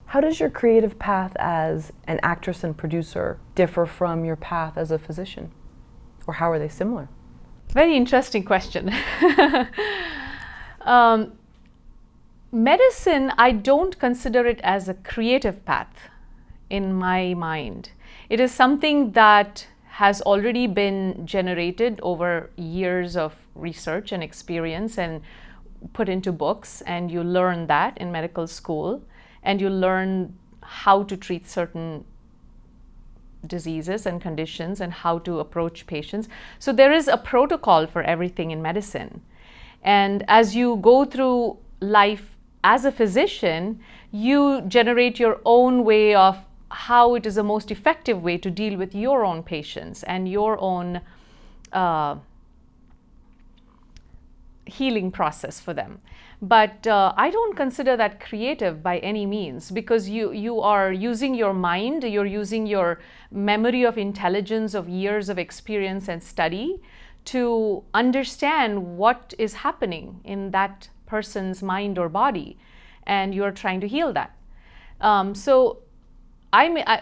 How does your creative path as an actress and producer differ from your path as a physician? Or how are they similar? Very interesting question. Medicine, I don't consider it as a creative path in my mind. It is something that has already been generated over years of research and experience and put into books, and you learn that in medical school, and you learn how to treat certain diseases and conditions and how to approach patients. So there is a protocol for everything in medicine. And as you go through life as a physician, you generate your own way of how it is the most effective way to deal with your own patients and your own healing process for them. But I don't consider that creative by any means, because you are using your mind, you're using your memory of intelligence of years of experience and study to understand what is happening in that person's mind or body, and you're trying to heal that.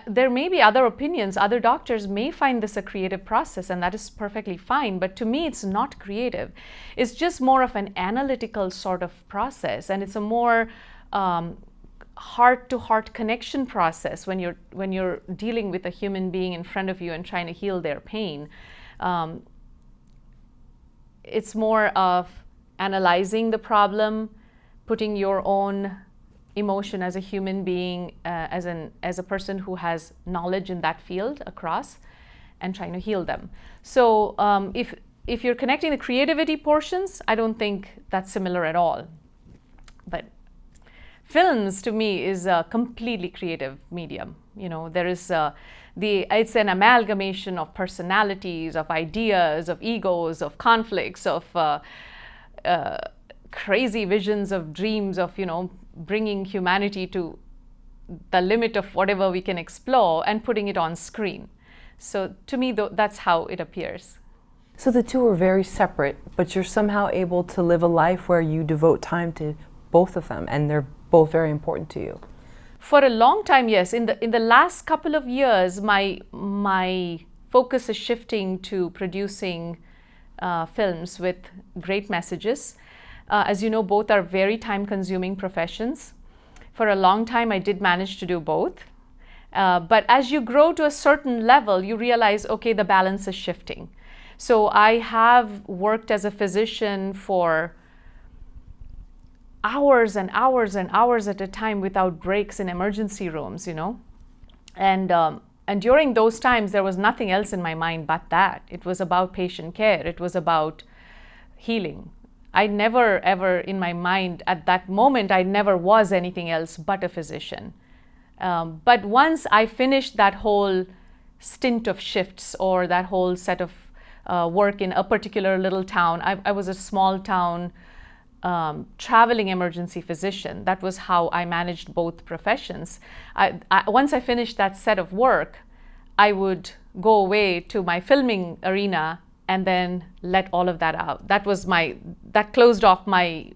There may be other opinions. Other doctors may find this a creative process, and that is perfectly fine. But to me, it's not creative. It's just more of an analytical sort of process, and it's a more heart-to-heart connection process when you're dealing with a human being in front of you and trying to heal their pain. It's more of analyzing the problem, putting your own emotion as a human being, as a person who has knowledge in that field across, and trying to heal them. So if you're connecting the creativity portions, I don't think that's similar at all. But films to me is a completely creative medium. You know, there is it's an amalgamation of personalities, of ideas, of egos, of conflicts, of crazy visions, of dreams, of bringing humanity to the limit of whatever we can explore and putting it on screen. So to me, that's how it appears. So the two are very separate, but you're somehow able to live a life where you devote time to both of them, and they're both very important to you. For a long time, yes. In the last couple of years, my focus is shifting to producing films with great messages. As you know, both are very time-consuming professions. For a long time, I did manage to do both. But as you grow to a certain level, you realize, okay, the balance is shifting. So I have worked as a physician for hours and hours and hours at a time without breaks in emergency rooms, And during those times, there was nothing else in my mind but that. It was about patient care. It was about healing. I never ever in my mind at that moment, I never was anything else but a physician. But once I finished that whole stint of shifts, or that whole set of work in a particular little town, I was a small town traveling emergency physician. That was how I managed both professions. Once I finished that set of work, I would go away to my filming arena and then let all of that out. That closed off my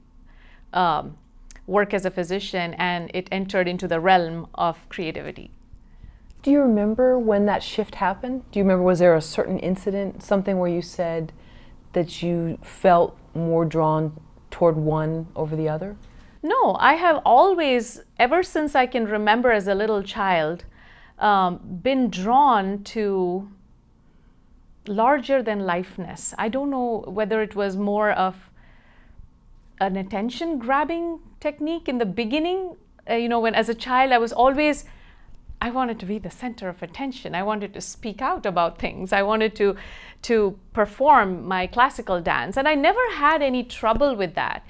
work as a physician, and it entered into the realm of creativity. Do you remember when that shift happened? Do you remember, was there a certain incident, something where you said that you felt more drawn toward one over the other? No, I have always, ever since I can remember as a little child, been drawn to larger than lifeness. I don't know whether it was more of an attention grabbing technique in the beginning. When as a child, I wanted to be the center of attention. I wanted to speak out about things. I wanted to perform my classical dance, and I never had any trouble with that.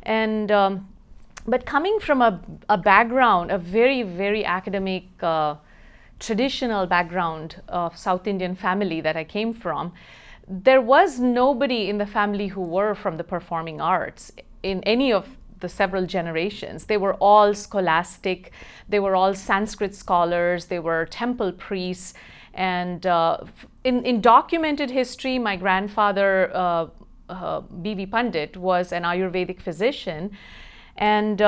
And but coming from a background, a very, very academic, traditional background of South Indian family that I came from, there was nobody in the family who were from the performing arts in any of the several generations. They were all scholastic, they were all Sanskrit scholars, they were temple priests, and in documented history, my grandfather, B.V. Pandit, was an Ayurvedic physician, and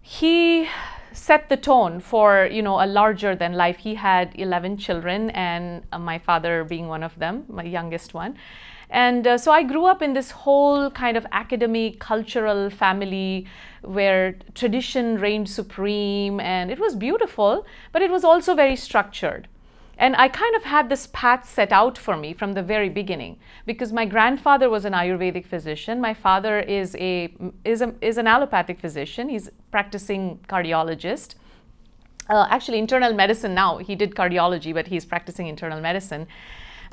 he set the tone for, a larger than life. He had 11 children, and my father being one of them, my youngest one. And so I grew up in this whole kind of academic, cultural family where tradition reigned supreme, and it was beautiful, but it was also very structured. And I kind of had this path set out for me from the very beginning, because my grandfather was an Ayurvedic physician. My father is an allopathic physician. He's practicing cardiologist. Actually, internal medicine now. He did cardiology, but he's practicing internal medicine.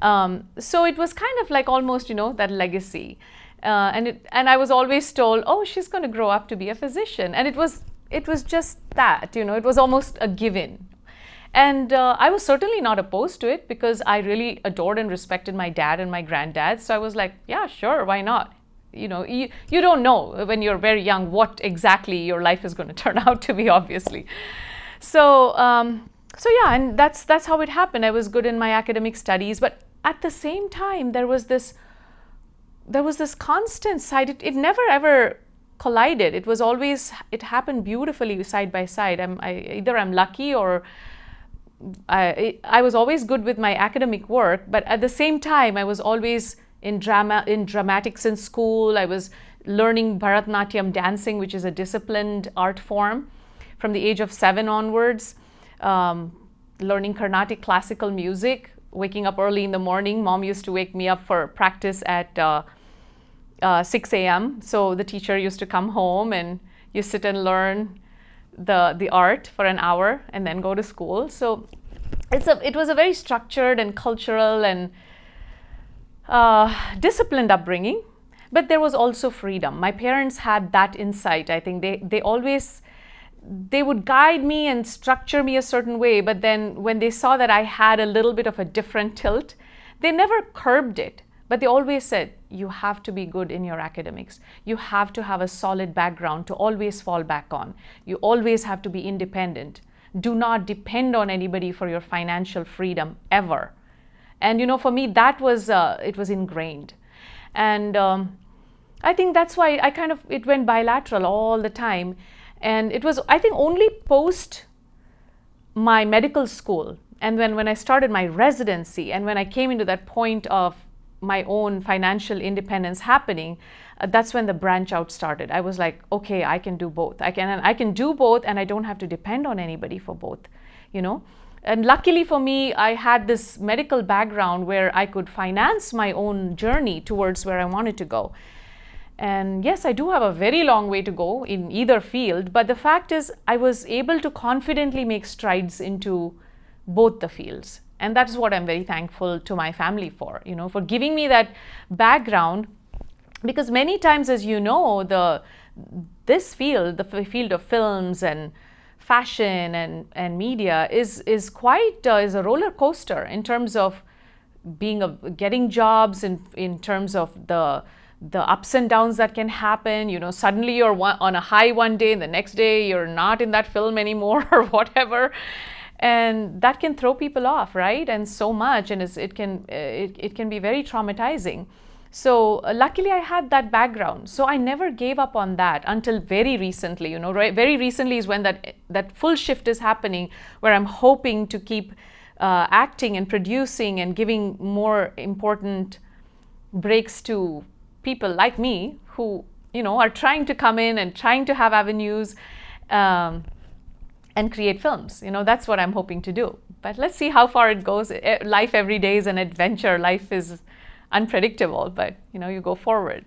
So it was kind of like almost, that legacy. And I was always told, oh, she's going to grow up to be a physician. And it was just that, it was almost a given. And I was certainly not opposed to it, because I really adored and respected my dad and my granddad. So I was like, yeah, sure, why not? You don't know when you're very young what exactly your life is going to turn out to be, obviously. So yeah, and that's how it happened. I was good in my academic studies, but at the same time, there was this constant side. It never ever collided. It happened beautifully side by side. Either I'm lucky, or I was always good with my academic work, but at the same time, I was always in dramatics in school. I was learning Bharatanatyam dancing, which is a disciplined art form, from the age of 7 onwards. Learning Carnatic classical music, waking up early in the morning. Mom used to wake me up for practice at 6 a.m. So the teacher used to come home, and you sit and learn the art for an hour and then go to school. So it was a very structured and cultural and disciplined upbringing, but there was also freedom. My parents had that insight. I think they would guide me and structure me a certain way, but then when they saw that I had a little bit of a different tilt, they never curbed it. But they always said, you have to be good in your academics. You have to have a solid background to always fall back on. You always have to be independent. Do not depend on anybody for your financial freedom, ever. And for me, that was, it was ingrained. And I think that's why it went bilateral all the time. And it was, I think, only post my medical school, and when I started my residency, and when I came into that point of my own financial independence happening, that's when the branch out started. I was like, okay, I can do both. I can do both, and I don't have to depend on anybody for both, And luckily for me, I had this medical background where I could finance my own journey towards where I wanted to go. And yes, I do have a very long way to go in either field, but the fact is I was able to confidently make strides into both the fields. And that is what I'm very thankful to my family for, for giving me that background. Because many times, as you know, this field, the field of films and fashion and media is a roller coaster in terms of getting jobs, in terms of the ups and downs that can happen. Suddenly you're on a high one day, and the next day you're not in that film anymore or whatever. And that can throw people off, right? And so much, and it can be very traumatizing. So luckily I had that background. So I never gave up on that until very recently, right? Very recently is when that full shift is happening, where I'm hoping to keep acting and producing and giving more important breaks to people like me who, are trying to come in and trying to have avenues and create films. That's what I'm hoping to do. But let's see how far it goes. Life every day is an adventure. Life is unpredictable, but you go forward.